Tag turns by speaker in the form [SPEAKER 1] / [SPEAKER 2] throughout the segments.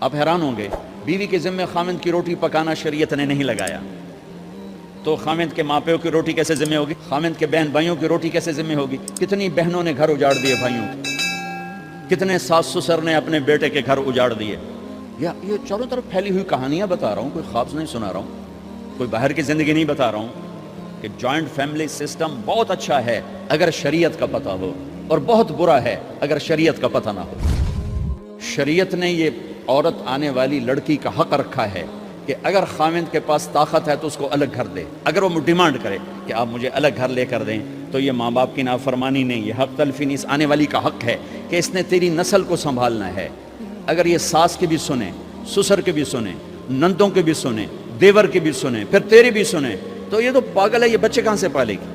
[SPEAKER 1] آپ حیران ہوں گے، بیوی کے ذمہ خامند کی روٹی پکانا شریعت نے نہیں لگایا، تو خامند کے ماں پیو کی روٹی کیسے ذمہ ہوگی؟ خامند کے بہن بھائیوں کی روٹی کیسے ذمہ ہوگی؟ کتنی بہنوں نے گھر اجاڑ دیے بھائیوں کے، کتنے ساس سسر نے اپنے بیٹے کے گھر اجاڑ دیے۔ یہ چاروں طرف پھیلی ہوئی کہانیاں بتا رہا ہوں، کوئی خواب نہیں سنا رہا ہوں، کوئی باہر کی زندگی نہیں بتا رہا ہوں، کہ جوائنٹ فیملی سسٹم بہت اچھا ہے اگر شریعت کا پتہ ہو، اور بہت برا ہے اگر شریعت کا پتہ نہ ہو۔ شریعت نے یہ عورت آنے والی لڑکی کا حق رکھا ہے کہ اگر خامند کے پاس طاقت ہے تو اس کو الگ گھر دے۔ اگر وہ ڈیمانڈ کرے کہ آپ مجھے الگ گھر لے کر دیں تو یہ ماں باپ کی نافرمانی نہیں، یہ حق تلفی نہیں، اس آنے والی کا حق ہے کہ اس نے تیری نسل کو سنبھالنا ہے۔ اگر یہ ساس کے بھی سنیں، سسر کے بھی سنیں، نندوں کے بھی سنیں، دیور کے بھی سنیں، پھر تیری بھی سنیں، تو یہ تو پاگل ہے، یہ بچے کہاں سے پالے گی؟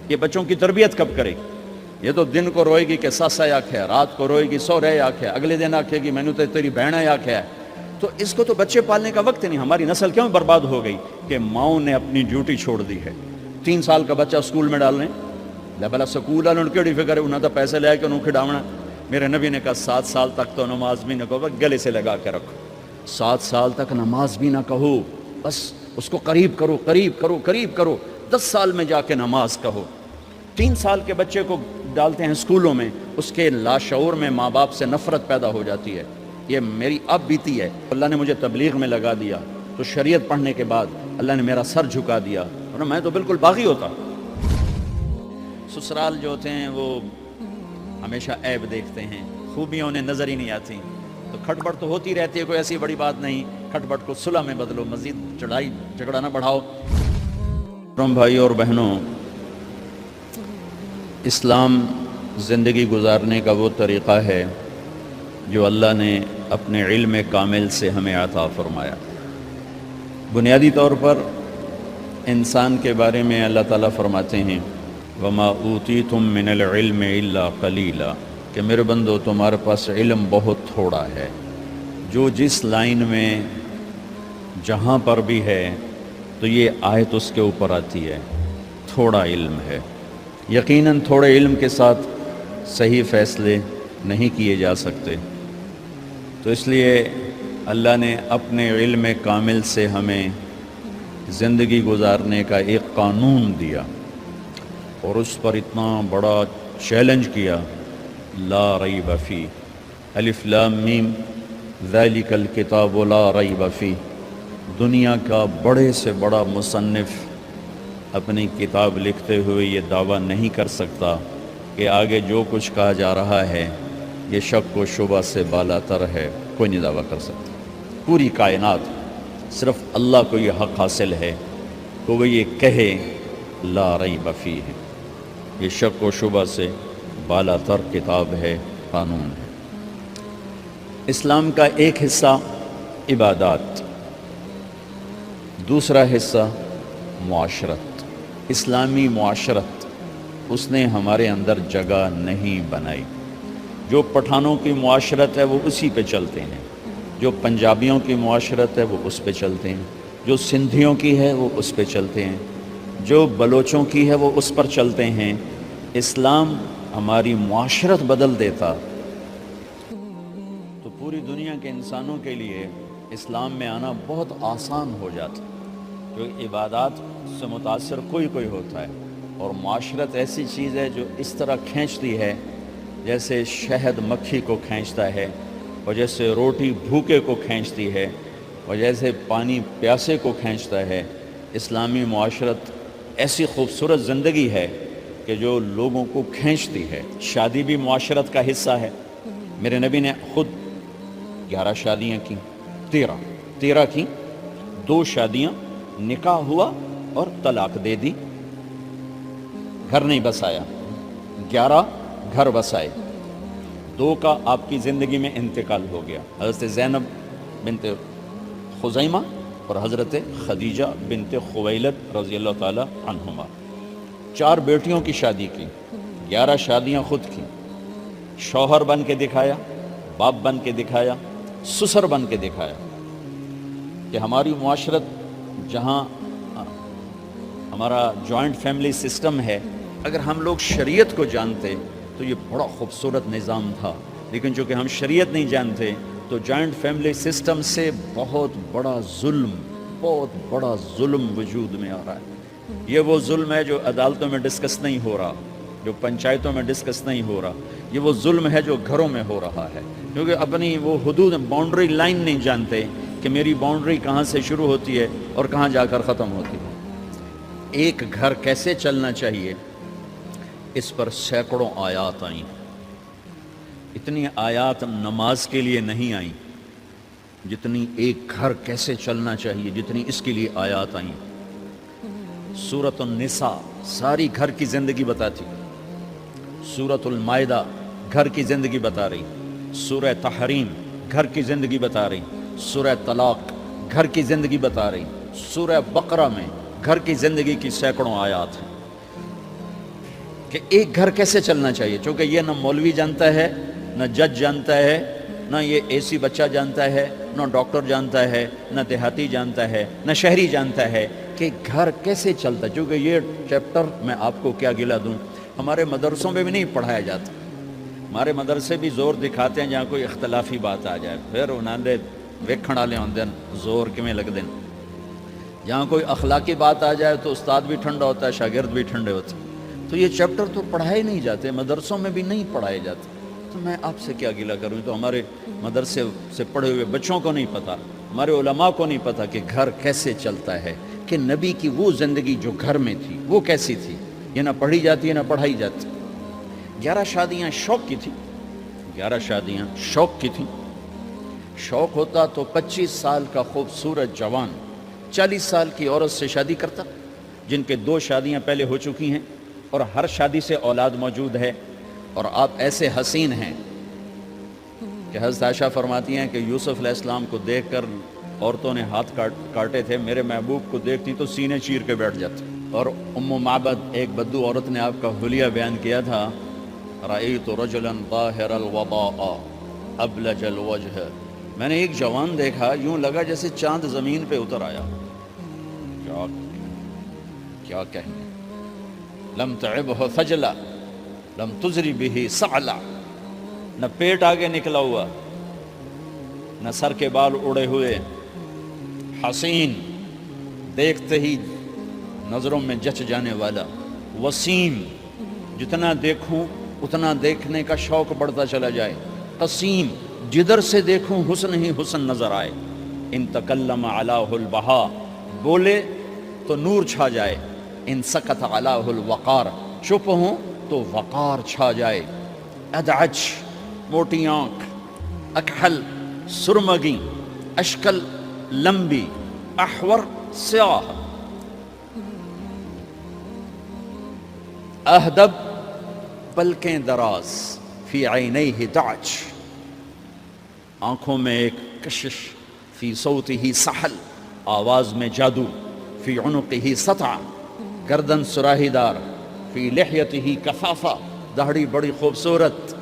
[SPEAKER 1] یہ بچوں کی تربیت کب کرے گی؟ یہ تو دن کو روئے گی کہ ساسا آکھے، رات کو روئے گی سو رہے آکھے، اگلے دن آکھے گی میں نے تو تیری بہن آکھے ہے۔ تو اس کو تو بچے پالنے کا وقت نہیں۔ ہماری نسل کیوں برباد ہو گئی؟ کہ ماؤں نے اپنی ڈیوٹی چھوڑ دی ہے۔ 3 سال کا بچہ اسکول میں ڈالنے بلا سکول والوں کیڑی فکر ہے، انہوں نے پیسے لے کے انہوں کھڈاونا۔ میرے نبی نے کہا 7 سال تک تو نماز بھی نہ کہو، گلے سے لگا کے رکھو۔ 7 سال تک نماز بھی نہ کہو، بس اس کو قریب کرو، قریب کرو، قریب کرو، 10 سال میں جا کے نماز کہو۔ 3 سال کے بچے کو ڈالتے ہیں اسکولوں میں، اس کے لاشعور میں ماں باپ سے نفرت پیدا ہو جاتی ہے۔ یہ میری اب بیتی ہے، اللہ نے مجھے تبلیغ میں لگا دیا تو شریعت پڑھنے کے بعد اللہ نے میرا سر جھکا دیا، ورنہ میں تو بالکل باغی ہوتا۔ سسرال جو ہوتے ہیں وہ ہمیشہ عیب دیکھتے ہیں، خوبیاں انہیں نظر ہی نہیں آتی، تو کھٹ پٹ تو ہوتی رہتی ہے، کوئی ایسی بڑی بات نہیں، کھٹ پٹ کو صلح میں بدلو، مزید چڑھائی جھگڑا نہ بڑھاؤ۔ بھائی اور بہنوں، اسلام زندگی گزارنے کا وہ طریقہ ہے جو اللہ نے اپنے علم کامل سے ہمیں عطا فرمایا۔ بنیادی طور پر انسان کے بارے میں اللہ تعالیٰ فرماتے ہیں وَمَا أُوتِيتُم مِّنَ الْعِلْمِ إِلَّا قَلِيلًا، کہ میرے بندو تمہارے پاس علم بہت تھوڑا ہے۔ جو جس لائن میں جہاں پر بھی ہے تو یہ آیت اس کے اوپر آتی ہے، تھوڑا علم ہے۔ یقیناً تھوڑے علم کے ساتھ صحیح فیصلے نہیں کیے جا سکتے، تو اس لیے اللہ نے اپنے علم کامل سے ہمیں زندگی گزارنے کا ایک قانون دیا، اور اس پر اتنا بڑا چیلنج کیا، لا ریب فی، الف لام میم ذالک الکتاب لا ریب فی۔ دنیا کا بڑے سے بڑا مصنف اپنی کتاب لکھتے ہوئے یہ دعویٰ نہیں کر سکتا کہ آگے جو کچھ کہا جا رہا ہے یہ شک و شبہ سے بالا تر ہے، کوئی نہیں دعویٰ کر سکتا۔ پوری کائنات صرف اللہ کو یہ حق حاصل ہے کہ وہ یہ کہے لا ریب فیہ، یہ شک و شبہ سے بالا تر کتاب ہے، قانون ہے۔ اسلام کا ایک حصہ عبادات، دوسرا حصہ معاشرت، اسلامی معاشرت اس نے ہمارے اندر جگہ نہیں بنائی۔ جو پٹھانوں کی معاشرت ہے وہ اسی پہ چلتے ہیں، جو پنجابیوں کی معاشرت ہے وہ اس پہ چلتے ہیں، جو سندھیوں کی ہے وہ اس پہ چلتے ہیں، جو بلوچوں کی ہے وہ اس پر چلتے ہیں۔ اسلام ہماری معاشرت بدل دیتا تو پوری دنیا کے انسانوں کے لیے اسلام میں آنا بہت آسان ہو جاتا، کیونکہ عبادات سے متاثر کوئی ہوتا ہے، اور معاشرت ایسی چیز ہے جو اس طرح کھینچتی ہے جیسے شہد مکھی کو کھینچتا ہے، اور جیسے روٹی بھوکے کو کھینچتی ہے، اور جیسے پانی پیاسے کو کھینچتا ہے۔ اسلامی معاشرت ایسی خوبصورت زندگی ہے کہ جو لوگوں کو کھینچتی ہے۔ شادی بھی معاشرت کا حصہ ہے۔ میرے نبی نے خود 11 شادیاں کی، 13 کی، 2 شادیاں نکاح ہوا اور طلاق دے دی، گھر نہیں بسایا، 11 گھر بسائے، 2 کا آپ کی زندگی میں انتقال ہو گیا، حضرت زینب بنت خزیمہ اور حضرت خدیجہ بنت خویلد رضی اللہ تعالی عنہما۔ 4 بیٹیوں کی شادی کی، 11 شادیاں خود کی، شوہر بن کے دکھایا، باپ بن کے دکھایا، سسر بن کے دکھایا، کہ ہماری معاشرت جہاں ہمارا جوائنٹ فیملی سسٹم ہے، اگر ہم لوگ شریعت کو جانتے تو یہ بڑا خوبصورت نظام تھا، لیکن چونکہ ہم شریعت نہیں جانتے تو جوائنٹ فیملی سسٹم سے بہت بڑا ظلم وجود میں آ رہا ہے۔ یہ وہ ظلم ہے جو عدالتوں میں ڈسکس نہیں ہو رہا، جو پنچایتوں میں ڈسکس نہیں ہو رہا، یہ وہ ظلم ہے جو گھروں میں ہو رہا ہے، کیونکہ اپنی وہ حدود باؤنڈری لائن نہیں جانتے کہ میری باؤنڈری کہاں سے شروع ہوتی ہے اور کہاں جا کر ختم ہوتی ہے۔ ایک گھر کیسے چلنا چاہیے، اس پر سینکڑوں آیات آئیں۔ اتنی آیات نماز کے لیے نہیں آئیں جتنی ایک گھر کیسے چلنا چاہیے، جتنی اس کے لیے آیات آئیں۔ سورۃ النساء ساری گھر کی زندگی بتاتی، سورۃ المائدہ گھر کی زندگی بتا رہی، سورہ تحریم گھر کی زندگی بتا رہی، سورہ طلاق گھر کی زندگی بتا رہی، سورہ بقرہ میں گھر کی زندگی کی سینکڑوں آیات ہیں کہ ایک گھر کیسے چلنا چاہیے۔ چونکہ یہ نہ مولوی جانتا ہے، نہ جج جانتا ہے، نہ یہ اے سی بچہ جانتا ہے، نہ ڈاکٹر جانتا ہے، نہ دیہاتی جانتا ہے، نہ شہری جانتا ہے کہ گھر کیسے چلتا ہے۔ چونکہ یہ چیپٹر میں آپ کو کیا گلا دوں، ہمارے مدرسوں میں بھی نہیں پڑھایا جاتا۔ ہمارے مدرسے بھی زور دکھاتے ہیں جہاں کوئی اختلافی بات آ جائے، پھر انہوں نے ویکھن والے ہوندے ہیں زور کیویں لگدے ہیں۔ جہاں کوئی اخلاقی بات آ جائے تو استاد بھی ٹھنڈا ہوتا ہے، شاگرد بھی ٹھنڈے ہوتے ہیں۔ تو یہ چیپٹر تو پڑھائے نہیں جاتے، مدرسوں میں بھی نہیں پڑھائے جاتے۔ تو میں آپ سے کیا گلہ کروں، تو ہمارے مدرسے سے پڑھے ہوئے بچوں کو نہیں پتہ، ہمارے علماء کو نہیں پتہ کہ گھر کیسے چلتا ہے، کہ نبی کی وہ زندگی جو گھر میں تھی وہ کیسی تھی۔ یہ نہ پڑھی جاتی ہے نہ پڑھائی جاتی۔ 11 شادیاں شوق کی تھی، 11 شادیاں شوق کی تھیں۔ شوق ہوتا تو 25 سال کا خوبصورت جوان 40 سال کی عورت سے شادی کرتا، جن کے 2 شادیاں پہلے ہو چکی ہیں اور ہر شادی سے اولاد موجود ہے، اور آپ ایسے حسین ہیں کہ حضرت عائشہ فرماتی ہیں کہ یوسف علیہ السلام کو دیکھ کر عورتوں نے ہاتھ کاٹے تھے، میرے محبوب کو دیکھتی تو سینے چیر کے بیٹھ جاتے۔ اور ام معبد ایک بدو عورت نے آپ کا حلیہ بیان کیا تھا، رأیت رجلا طاہر الوضاء ابلج الوجہ، میں نے ایک جوان دیکھا یوں لگا جیسے چاند زمین پہ اتر آیا۔ کیا کہیں، لم تعبہ خجلا لم تزری بہ سعلا، نہ پیٹ آگے نکلا ہوا، نہ سر کے بال اڑے ہوئے، حسین دیکھتے ہی نظروں میں جچ جانے والا، وسیم جتنا دیکھوں اتنا دیکھنے کا شوق بڑھتا چلا جائے، قسیم جدھر سے دیکھوں حسن ہی حسن نظر آئے، ان تکلم علیہ البہا بولے تو نور چھا جائے، ان سکت علیہ الوقار چپ ہوں تو وقار چھا جائے، ادعج موٹی آنکھ، اکحل سرمگی، اشکل لمبی، احور سیاہ، اہدب پلکیں دراز، فی عینیہ دعج آنکھوں میں ایک کشش، فی صوتہ سحل آواز میں جادو، فی عنقہ سطع گردن سراہی دار، فی لحیتہ کفافہ داڑھی بڑی خوبصورت،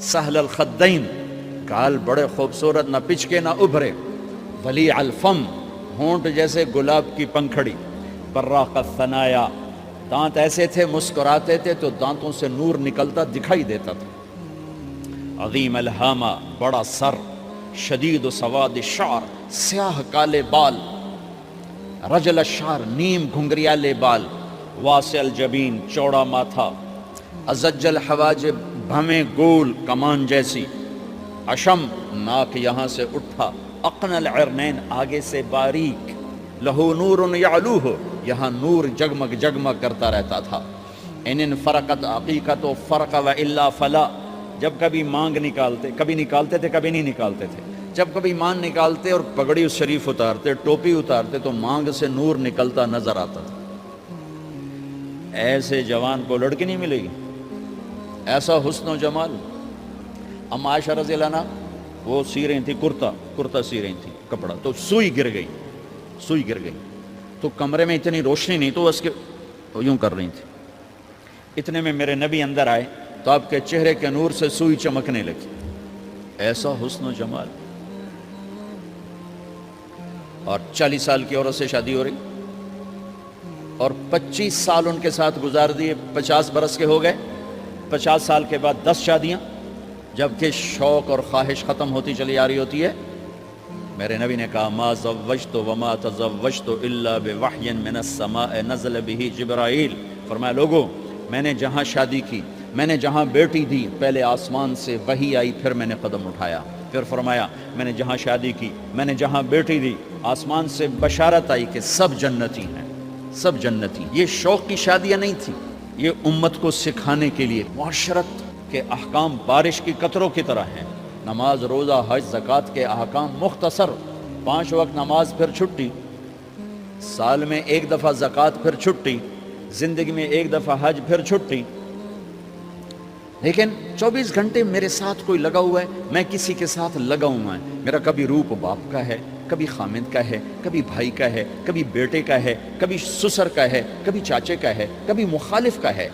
[SPEAKER 1] سہل الخدین گال بڑے خوبصورت نہ پچکے نہ ابھرے، ولیع الفم ہونٹ جیسے گلاب کی پنکھڑی، براق الثنایا دانت ایسے تھے مسکراتے تھے تو دانتوں سے نور نکلتا دکھائی دیتا تھا، عظیم الہامہ بڑا سر، شدید سواد الشعر سیاہ کالے بال، رجل الشعر نیم گھنگریالے بال، واسع الجبین چوڑا ماتھا، ازج الحواجب بھمیں گول کمان جیسی، اشم ناک یہاں سے اٹھا، اقن العرنین آگے سے باریک، لہو نور یعلوہ یہاں نور جگمگ جگمگ کرتا رہتا تھا، ان فرقت عقیقت و فرق و الا فلا جب کبھی مانگ نکالتے، کبھی نکالتے تھے کبھی نہیں نکالتے تھے، جب کبھی مان نکالتے اور پگڑی شریف اتارتے ٹوپی اتارتے تو مانگ سے نور نکلتا نظر آتا تھا۔ ایسے جوان کو لڑکی نہیں ملے گی، ایسا حسن و جمال۔ ام عائشہ رضی اللہ عنہ وہ سی رہی تھی کرتا سی رہی تھی کپڑا، تو سوئی گر گئی تو کمرے میں اتنی روشنی نہیں تو اس کے یوں کر رہی تھی، اتنے میں میرے نبی اندر آئے تو آپ کے چہرے کے نور سے سوئی چمکنے لگی، ایسا حسن و جمال۔ اور 40 سال کی عورت سے شادی ہو رہی اور 25 سال ان کے ساتھ گزار دیے، 50 برس کے ہو گئے، 50 سال کے بعد 10 شادیاں، جبکہ شوق اور خواہش ختم ہوتی چلی آ رہی ہوتی ہے. میرے نبی نے کہا ما زوجت وما تزوجت الا بوحی من السماء نزل به جبرائیل. فرمایا لوگو میں نے جہاں شادی کی، میں نے جہاں بیٹی دی، پہلے آسمان سے وحی آئی، پھر میں نے قدم اٹھایا. پھر فرمایا میں نے جہاں شادی کی، میں نے جہاں بیٹی دی، آسمان سے بشارت آئی کہ سب جنتی ہیں، سب جنتی. یہ شوق کی شادیاں نہیں تھیں، یہ امت کو سکھانے کے لیے. معاشرت کے احکام بارش کی قطروں کی طرح ہیں. نماز، روزہ، حج، زکوٰۃ کے احکام مختصر، 5 وقت نماز پھر چھٹی، سال میں 1 دفعہ زکوٰۃ پھر چھٹی، زندگی میں 1 دفعہ حج پھر چھٹی. لیکن 24 گھنٹے میرے ساتھ کوئی لگا ہوا ہے، میں کسی کے ساتھ لگا ہوا ہے. میرا کبھی روپ باپ کا ہے، کبھی خامد کا ہے، کبھی بھائی کا ہے، کبھی بیٹے کا ہے، کبھی سسر کا ہے، کبھی چاچے کا ہے، کبھی مخالف کا ہے،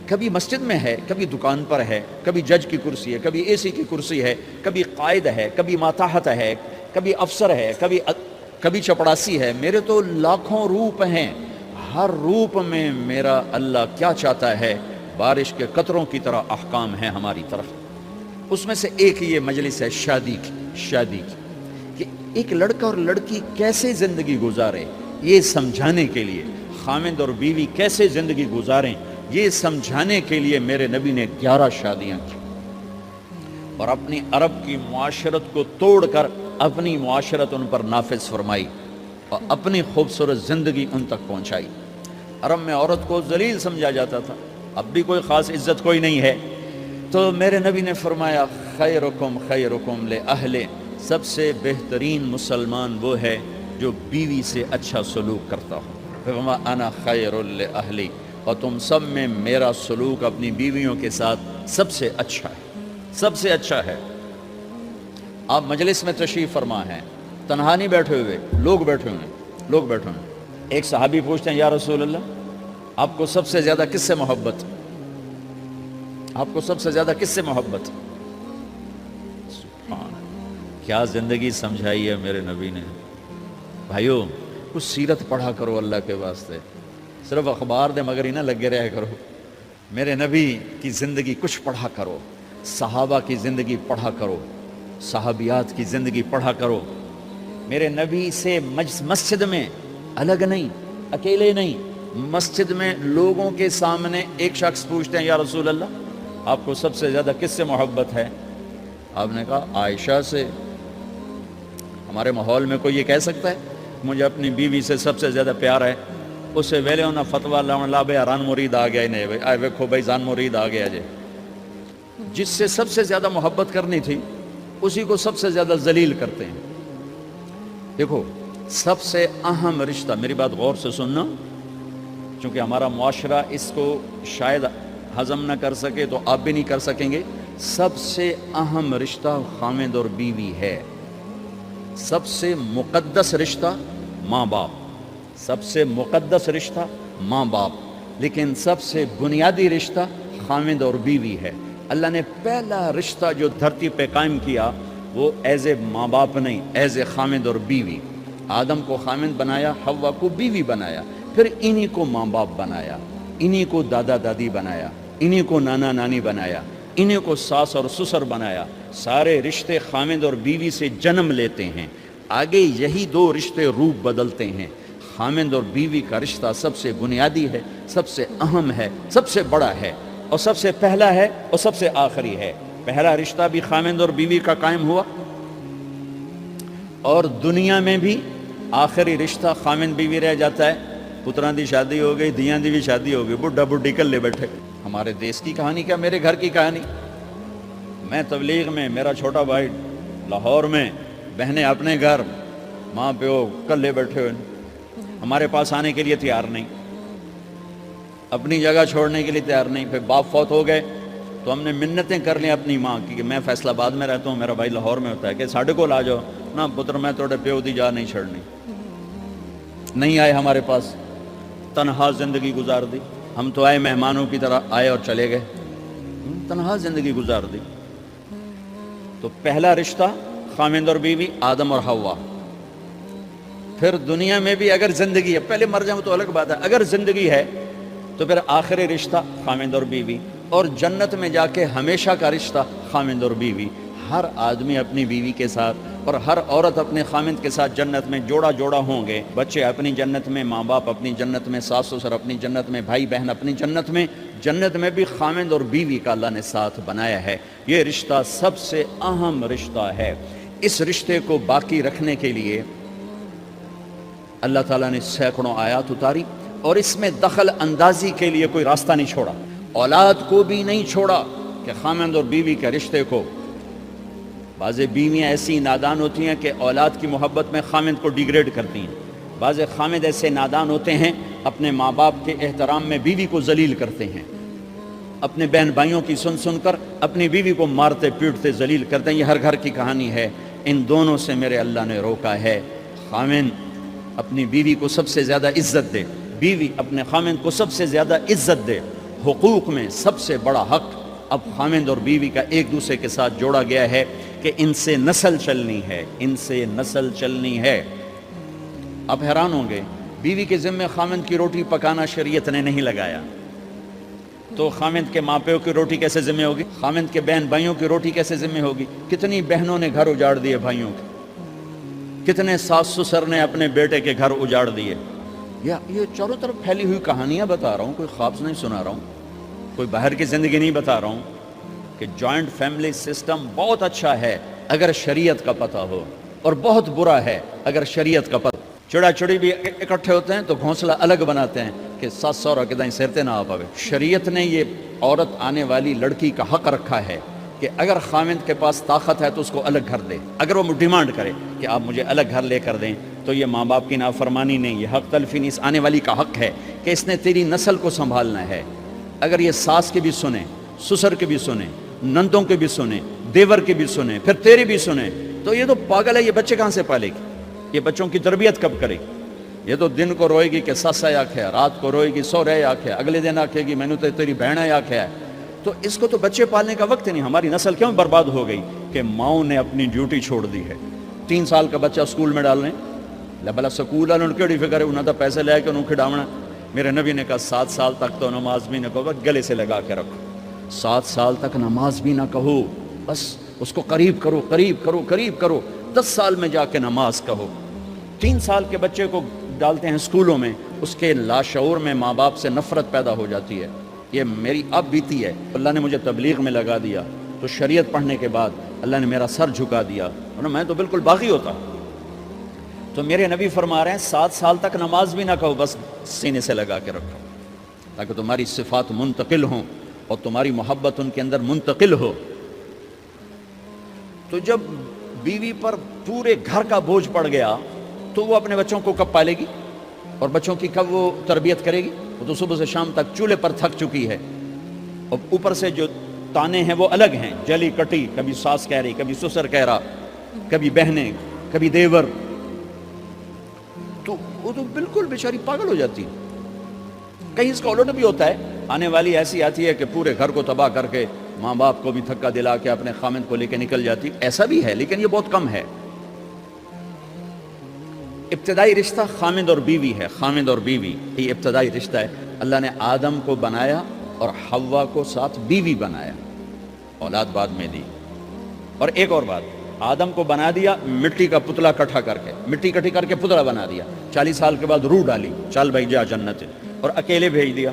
[SPEAKER 1] کبھی مسجد میں ہے، کبھی دکان پر ہے، کبھی جج کی کرسی ہے، کبھی اے سی کی کرسی ہے، کبھی قائد ہے، کبھی ماتحت ہے، کبھی افسر ہے، کبھی چپڑاسی ہے. میرے تو لاکھوں روپ ہیں. ہر روپ میں میرا اللہ کیا چاہتا ہے؟ بارش کے قطروں کی طرح احکام ہیں ہماری طرف. اس میں سے ایک یہ مجلس ہے شادی کی کہ ایک لڑکا اور لڑکی کیسے زندگی گزارے، یہ سمجھانے کے لیے، خامد اور بیوی کیسے زندگی گزاریں یہ سمجھانے کے لیے میرے نبی نے 11 شادیاں کی اور اپنی عرب کی معاشرت کو توڑ کر اپنی معاشرت ان پر نافذ فرمائی اور اپنی خوبصورت زندگی ان تک پہنچائی. عرب میں عورت کو ذلیل سمجھا جاتا تھا، اب بھی کوئی خاص عزت کوئی نہیں ہے. تو میرے نبی نے فرمایا خیرکم خیرکم لأہلہ، سب سے بہترین مسلمان وہ ہے جو بیوی سے اچھا سلوک کرتا ہو. فرمایا انا خیر لأہلی، اور تم سب میں میرا سلوک اپنی بیویوں کے ساتھ سب سے اچھا ہے، سب سے اچھا ہے. آپ مجلس میں تشریف فرما ہیں، تنہا نہیں بیٹھے ہوئے، لوگ بیٹھے ہوئے ہیں. ایک صحابی پوچھتے ہیں یا رسول اللہ آپ کو سب سے زیادہ کس سے محبت؟ آپ کو سب سے زیادہ کس سے محبت؟ سبحان، کیا زندگی سمجھائی ہے میرے نبی نے. بھائیو کچھ سیرت پڑھا کرو اللہ کے واسطے، صرف اخبار دے مگر ہی نہ لگے رہا کرو. میرے نبی کی زندگی کچھ پڑھا کرو، صحابہ کی زندگی پڑھا کرو، صحابیات کی زندگی پڑھا کرو. میرے نبی سے مسجد میں الگ نہیں، اکیلے نہیں، مسجد میں لوگوں کے سامنے ایک شخص پوچھتے ہیں یا رسول اللہ آپ کو سب سے زیادہ کس سے محبت ہے؟ آپ نے کہا عائشہ سے. ہمارے ماحول میں کوئی یہ کہہ سکتا ہے مجھے اپنی بیوی سے سب سے زیادہ پیار ہے؟ اس سے ویلے انہاں فتویٰ لاؤن لا بے ران مرید آ گیا نہیں آئے ویکھو بھائی زان مرید آ گیا جے. جس سے سب سے زیادہ محبت کرنی تھی اسی کو سب سے زیادہ ذلیل کرتے ہیں. دیکھو سب سے اہم رشتہ، میری بات غور سے سننا چونکہ ہمارا معاشرہ اس کو شاید ہضم نہ کر سکے تو آپ بھی نہیں کر سکیں گے. سب سے اہم رشتہ خامد اور بیوی ہے. سب سے مقدس رشتہ ماں باپ، سب سے مقدس رشتہ ماں باپ، لیکن سب سے بنیادی رشتہ خامد اور بیوی ہے. اللہ نے پہلا رشتہ جو دھرتی پہ قائم کیا وہ ایز اے ماں باپ نہیں، ایز اے خامد اور بیوی. آدم کو خامد بنایا، حوا کو بیوی بنایا، پھر انہی کو ماں باپ بنایا، انہی کو دادا دادی بنایا، انہی کو نانا نانی بنایا، انہی کو ساس اور سسر بنایا. سارے رشتے خامد اور بیوی سے جنم لیتے ہیں، آگے یہی 2 رشتے روپ بدلتے ہیں. خامد اور بیوی کا رشتہ سب سے بنیادی ہے، سب سے اہم ہے، سب سے بڑا ہے اور سب سے پہلا ہے اور سب سے آخری ہے. پہلا رشتہ بھی خامد اور بیوی کا قائم ہوا اور دنیا میں بھی آخری رشتہ خامد بیوی رہ جاتا ہے. پتران دی شادی ہو گئی، دیاں دی بھی شادی ہو گئی، بڈھا بڈھی کلے بیٹھے. ہمارے دیس کی کہانی کیا، میرے گھر کی کہانی. میں تبلیغ میں، میرا چھوٹا بھائی لاہور میں، بہنیں اپنے گھر، ماں پیو کلے بیٹھے ہوئے، ہمارے پاس آنے کے لیے تیار نہیں، اپنی جگہ چھوڑنے کے لیے تیار نہیں. پھر باپ فوت ہو گئے تو ہم نے منتیں کر لیں اپنی ماں کی کہ میں فیصل آباد میں رہتا ہوں، میرا بھائی لاہور میں ہوتا ہے کہ ساڑھے کو آ جاؤ نا پتر، میں توڑے پیو دی جا نہیں چھڑنی. نہیں آئے ہمارے پاس، تنہا زندگی گزار دی. ہم تو آئے مہمانوں کی طرح آئے اور چلے گئے، تنہا زندگی گزار دی. تو پہلا رشتہ خامد اور بیوی، آدم اور حوا. پھر دنیا میں بھی اگر زندگی ہے، پہلے مر جاؤں تو الگ بات ہے، اگر زندگی ہے تو پھر آخری رشتہ خامد اور بیوی. اور جنت میں جا کے ہمیشہ کا رشتہ خامند اور بیوی. ہر آدمی اپنی بیوی کے ساتھ اور ہر عورت اپنے خامند کے ساتھ جنت میں جوڑا جوڑا ہوں گے. بچے اپنی جنت میں، ماں باپ اپنی جنت میں، ساس سسر اپنی جنت میں، بھائی بہن اپنی جنت میں. جنت میں بھی خامند اور بیوی کا اللہ نے ساتھ بنایا ہے. یہ رشتہ سب سے اہم رشتہ ہے. اس رشتے کو باقی رکھنے کے لیے اللہ تعالیٰ نے سینکڑوں آیات اتاری اور اس میں دخل اندازی کے لیے کوئی راستہ نہیں چھوڑا. اولاد کو بھی نہیں چھوڑا کہ خامند اور بیوی کے رشتے کو. بعض بیویاں ایسی نادان ہوتی ہیں کہ اولاد کی محبت میں خامند کو ڈیگریڈ کرتی ہیں. بعض خامند ایسے نادان ہوتے ہیں اپنے ماں باپ کے احترام میں بیوی کو ذلیل کرتے ہیں. اپنے بہن بھائیوں کی سن سن کر اپنی بیوی کو مارتے پیٹتے ذلیل کرتے ہیں. یہ ہر گھر کی کہانی ہے. ان دونوں سے میرے اللہ نے روکا ہے. خامند اپنی بیوی کو سب سے زیادہ عزت دے، بیوی اپنے خامند کو سب سے زیادہ عزت دے. حقوق میں سب سے بڑا حق اب خامند اور بیوی کا ایک دوسرے کے ساتھ جوڑا گیا ہے کہ ان سے نسل چلنی ہے، ان سے نسل چلنی ہے. آپ حیران ہوں گے، بیوی کے ذمہ خامند کی روٹی پکانا شریعت نے نہیں لگایا، تو خامند کے ماں پیو کی روٹی کیسے ذمہ ہوگی؟ خامند کے بہن بھائیوں کی روٹی کیسے ذمہ ہوگی؟ کتنی بہنوں نے گھر اجاڑ دیے بھائیوں کے، کتنے ساس سسر نے اپنے بیٹے کے گھر اجاڑ دیے. یہ چاروں طرف پھیلی ہوئی کہانیاں بتا رہا ہوں، کوئی خواب نہیں سنا رہا ہوں، کوئی باہر کی زندگی نہیں بتا رہا ہوں کہ جوائنٹ فیملی سسٹم بہت اچھا ہے اگر شریعت کا پتہ ہو، اور بہت برا ہے اگر شریعت کا پتہ. چڑا چڑی بھی اکٹھے ہوتے ہیں تو گھونسلہ الگ بناتے ہیں کہ ساس سورا کے دائیں سرتے نہ آ پاوے. شریعت نے یہ عورت آنے والی لڑکی کا حق رکھا ہے کہ اگر خامند کے پاس طاقت ہے تو اس کو الگ گھر دے. اگر وہ ڈیمانڈ کرے کہ آپ مجھے الگ گھر لے کر دیں تو یہ ماں باپ کی نافرمانی نہیں، یہ حق تلفی نہیں. اس آنے والی کا حق ہے کہ اس نے تیری نسل کو سنبھالنا ہے. اگر یہ ساس کے بھی سنیں، سسر کے بھی سنیں، نندوں کے بھی سنیں، دیور کے بھی سنیں، پھر تیری بھی سنیں، تو یہ تو پاگل ہے. یہ بچے کہاں سے پالے گی؟ یہ بچوں کی تربیت کب کرے گی؟ یہ تو دن کو روئے گی کہ سس ہے آکھے، رات کو روئے گی سو رہے آکھے، اگلے دن آکھے گی میں نے تو تیری بہن ہے آکھے ہے. تو اس کو تو بچے پالنے کا وقت نہیں. ہماری نسل کیوں برباد ہو گئی کہ ماؤں نے اپنی ڈیوٹی چھوڑ دی ہے. 3 سال کا بچہ اسکول میں ڈالنے بلا سکول والوں نے کیڑی فکر ہے، انہوں نے پیسے لے کے انہوں کھڑاونا. میرے نبی نے کہا 7 سال تک تو نماز بھی نہ کہو، بس گلے سے لگا کے رکھو. 7 سال تک نماز بھی نہ کہو، بس اس کو قریب کرو قریب کرو قریب کرو. 10 سال میں جا کے نماز کہو. 3 سال کے بچے کو ڈالتے ہیں اسکولوں میں، اس کے لاشعور میں ماں باپ سے نفرت پیدا ہو جاتی ہے. یہ میری اب بیتی ہے. اللہ نے مجھے تبلیغ میں لگا دیا تو شریعت پڑھنے کے بعد اللہ نے میرا سر جھکا دیا، ورنہ میں تو بالکل باغی ہوتا. تو میرے نبی فرما رہے ہیں 7 سال تک نماز بھی نہ کہو، بس سینے سے لگا کے رکھو تاکہ تمہاری صفات منتقل ہوں اور تمہاری محبت ان کے اندر منتقل ہو. تو جب بیوی پر پورے گھر کا بوجھ پڑ گیا تو وہ اپنے بچوں کو کب پالے گی اور بچوں کی کب وہ تربیت کرے گی؟ وہ تو صبح سے شام تک چولہے پر تھک چکی ہے، اور اوپر سے جو تانے ہیں وہ الگ ہیں، جلی کٹی، کبھی ساس کہہ رہی، کبھی سسر کہہ رہا، کبھی بہنیں، کبھی دیور. تو وہ تو بالکل بیچاری پاگل ہو جاتی. کہیں اس کا الٹ بھی ہوتا ہے، آنے والی ایسی آتی ہے کہ پورے گھر کو تباہ کر کے ماں باپ کو بھی دھکا دلا کے اپنے خامند کو لے کے نکل جاتی. ایسا بھی ہے لیکن یہ بہت کم ہے. ابتدائی رشتہ خامند اور بیوی ہے. خامند اور بیوی یہ ابتدائی رشتہ ہے. اللہ نے آدم کو بنایا اور حوا کو ساتھ بیوی بنایا، اولاد بعد میں دی. اور ایک اور بات، آدم کو بنا دیا مٹی کا پتلا کٹھا کر کے، مٹی کٹھی کر کے پتلا بنا دیا. 40 سال کے بعد روح ڈالی، چل بھائی جا جنت، اور اکیلے بھیج دیا،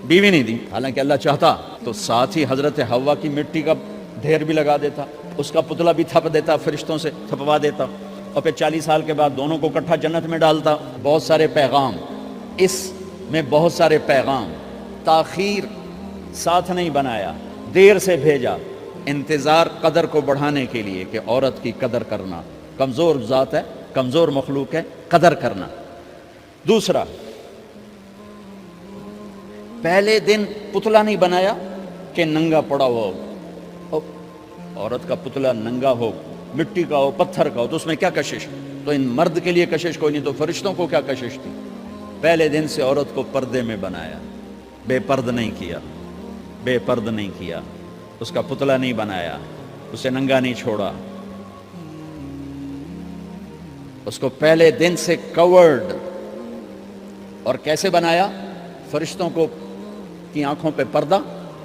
[SPEAKER 1] بیوی نہیں دی. حالانکہ اللہ چاہتا تو ساتھ ہی حضرت حوا کی مٹی کا ڈھیر بھی لگا دیتا، اس کا پتلا بھی تھپ دیتا، فرشتوں سے تھپوا دیتا، اور پھر 40 سال کے بعد دونوں کو کٹھا جنت میں ڈالتا. بہت سارے پیغام، اس میں بہت سارے پیغام. تاخیر ساتھ نہیں بنایا، دیر سے بھیجا. انتظار قدر کو بڑھانے کے لیے کہ عورت کی قدر کرنا، کمزور ذات ہے، کمزور مخلوق ہے، قدر کرنا. دوسرا، پہلے دن پتلا نہیں بنایا کہ ننگا پڑا ہو. عورت کا پتلا ننگا ہو، مٹی کا ہو، پتھر کا ہو، تو اس میں کیا کشش؟ تو ان مرد کے لیے کشش کوئی نہیں، تو فرشتوں کو کیا کشش تھی؟ پہلے دن سے عورت کو پردے میں بنایا، بے پرد نہیں کیا، بے پرد نہیں کیا، اس کا پتلا نہیں بنایا، اسے ننگا نہیں چھوڑا، اس کو پہلے دن سے کورڈ. اور کیسے بنایا؟ فرشتوں کو کی آنکھوں پہ پردہ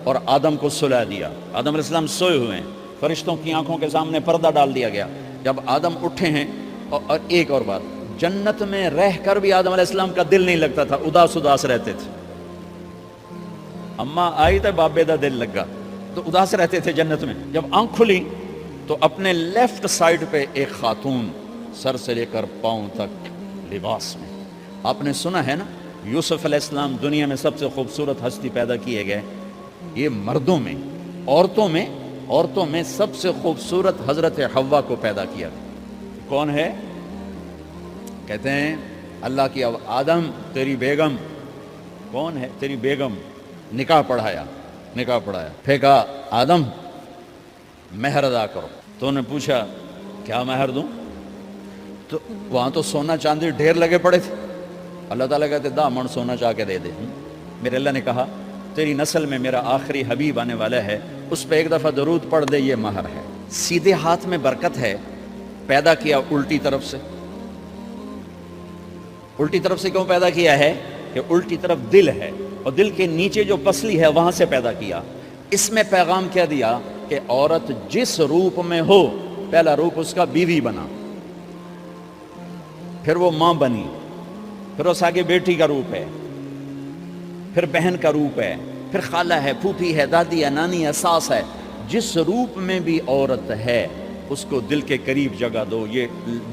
[SPEAKER 1] اور آدم کو سلا دیا. آدم علیہ السلام سوئے ہوئے ہیں, فرشتوں کی آنکھوں کے سامنے پردہ ڈال دیا گیا. جب آدم اٹھے ہیں, اور ایک اور بات, جنت میں رہ کر بھی آدم علیہ السلام کا دل نہیں لگتا تھا, اداس اداس رہتے تھے. اماں آئی تو بابے دا دل لگا, تو اداس رہتے تھے جنت میں. جب آنکھ کھلی تو اپنے لیفٹ سائڈ پہ ایک خاتون سر سے لے کر پاؤں تک لباس میں. آپ نے سنا ہے نا, یوسف علیہ السلام دنیا میں سب سے خوبصورت ہستی پیدا کیے گئے. یہ مردوں میں, عورتوں میں سب سے خوبصورت حضرت حوا کو پیدا کیا. کون ہے؟ کہتے ہیں اللہ کی آدم تیری بیگم. کون ہے تیری بیگم؟ نکاح پڑھایا. پھینکا آدم مہر ادا کرو. تو انہوں نے پوچھا کیا مہر دوں؟ تو وہاں تو سونا چاندی ڈھیر لگے پڑے تھے. اللہ تعالیٰ کہتے دا من سونا چاہ کے دے دے. میرے اللہ نے کہا تیری نسل میں میرا آخری حبیب آنے والا ہے, اس پہ ایک دفعہ درود پڑھ دے, یہ مہر ہے. سیدھے ہاتھ میں برکت ہے. پیدا کیا الٹی طرف سے. الٹی طرف سے کیوں پیدا کیا ہے؟ کہ الٹی طرف دل ہے, اور دل کے نیچے جو پسلی ہے وہاں سے پیدا کیا. اس میں پیغام کیا دیا کہ عورت جس روپ میں ہو, پہلا روپ اس کا بیوی بنا, پھر وہ ماں بنی, پھر اس آگے بیٹی کا روپ ہے, پھر بہن کا روپ ہے, پھر خالہ ہے, پھوپھی ہے, دادی ہے, نانی ہے, ساس ہے. جس روپ میں بھی عورت ہے اس کو دل کے قریب جگہ دو. یہ